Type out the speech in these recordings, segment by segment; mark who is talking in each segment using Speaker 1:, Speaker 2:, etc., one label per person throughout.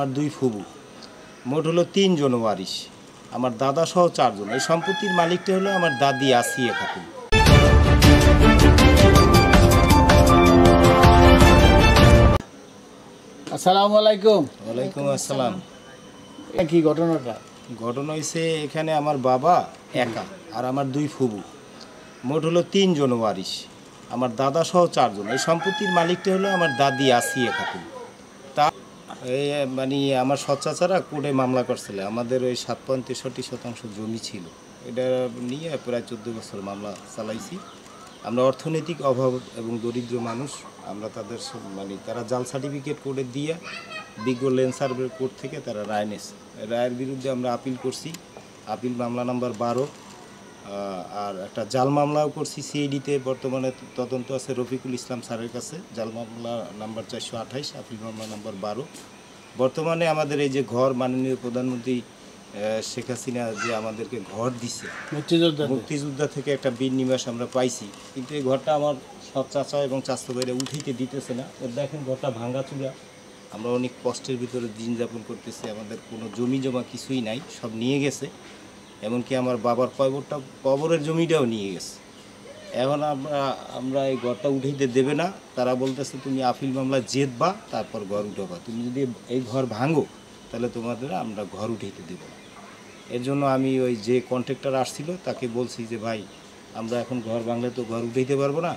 Speaker 1: আমার 2 ফুবু, মোট হলো 3 জন ওয়ারিশ। আমার দাদা সহ 4 জন। এই সম্পত্তির মালিকটা হলো আমার দাদি আসিয়া খাতুন।
Speaker 2: আসসালামু আলাইকুম।
Speaker 1: ওয়ালাইকুম আসসালাম।
Speaker 2: কি ঘটনাটা?
Speaker 1: ঘটনা হয়েছে, এখানে আমার বাবা একা আর আমার 2 ফুবু, মোট হলো 3 জন ওয়ারিশ। আমার দাদা সহ 4 জন। এই সম্পত্তির মালিকটা হলো আমার দাদি আসিয়া খাতুন। তা এই মানে আমার সচ্চাচারা কোর্টে মামলা করছিল। আমাদের ওই 7.63% জমি ছিল, এটা নিয়ে প্রায় 14 বছর মামলা চালাইছি। আমরা অর্থনৈতিক অভাব এবং দরিদ্র মানুষ, আমরা তাদের মানে তারা জাল সার্টিফিকেট কোর্টে দিয়ে বিজ্ঞ লেন সার্ভে কোর্ট থেকে তারা রায় নিয়েছে। রায়ের বিরুদ্ধে আমরা আপিল করছি। আপিল মামলা নাম্বার 12। আর একটা জাল মামলাও করছি সিআইডিতে। বর্তমানে তদন্ত আছে রফিকুল ইসলাম স্যারের কাছে। জাল মামলা নাম্বার 428, আপিল মামলা নাম্বার 12। বর্তমানে আমাদের এই যে ঘর, মাননীয় প্রধানমন্ত্রী শেখ হাসিনা যে আমাদেরকে ঘর দিছে, মুক্তিযোদ্ধা থেকে একটা বিনিময় আমরা পাইছি, কিন্তু এই ঘরটা আমার সব চাচা এবং চাচা ভাইরা উঠাইতে দিতেছে না। দেখেন ঘরটা ভাঙাচুরা, আমরা অনেক কষ্টের ভিতরে দিন যাপন করতেছি। আমাদের কোনো জমি জমা কিছুই নাই, সব নিয়ে গেছে। এমনকি আমার বাবার কবরের জমিটাও নিয়ে গেছে। এখন আমরা এই ঘরটা উঠাইতে দেবে না। তারা বলতেছে তুমি আপিল মামলা জিতবা, তারপর ঘর উঠাবা। তুমি যদি এই ঘর ভাঙো তাহলে তোমাদের আমরা ঘর উঠাইতে দেবো না। এর জন্য আমি ওই যে কন্ট্রাক্টর আসছিল তাকে বলছি যে ভাই, আমরা এখন ঘর ভাঙলে তো ঘর উঠাইতে পারবো না।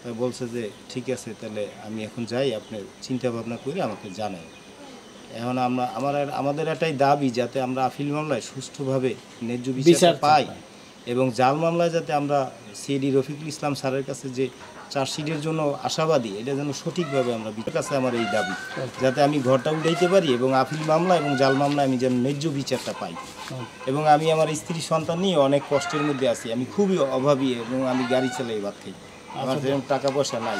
Speaker 1: তাই বলছে যে ঠিক আছে, তাহলে আমি এখন যাই, আপনি চিন্তা ভাবনা করে আমাকে জানাই। এখন আমাদের এটাই দাবি, যাতে আমরা আপিল মামলায় সুষ্ঠুভাবে ন্যায্য বিচার পাই, এবং জাল মামলায় যাতে আমরা সিআইডি রফিকুল ইসলাম স্যারের কাছে যে চার্জশিটের জন্য আশাবাদী, এটা যেন সঠিকভাবে আমরা বিচার কাছে আমার এই দাবি, যাতে আমি ঘরটা উঠাইতে পারি এবং আপিল মামলা এবং জাল মামলায় আমি যেন ন্যায্য বিচারটা পাই। এবং আমি আমার স্ত্রী সন্তান নিয়ে অনেক কষ্টের মধ্যে আছি। আমি খুবই অভাবী এবং আমি গাড়ি চালাই ভাত খাই, আমার যেমন টাকা পয়সা নাই।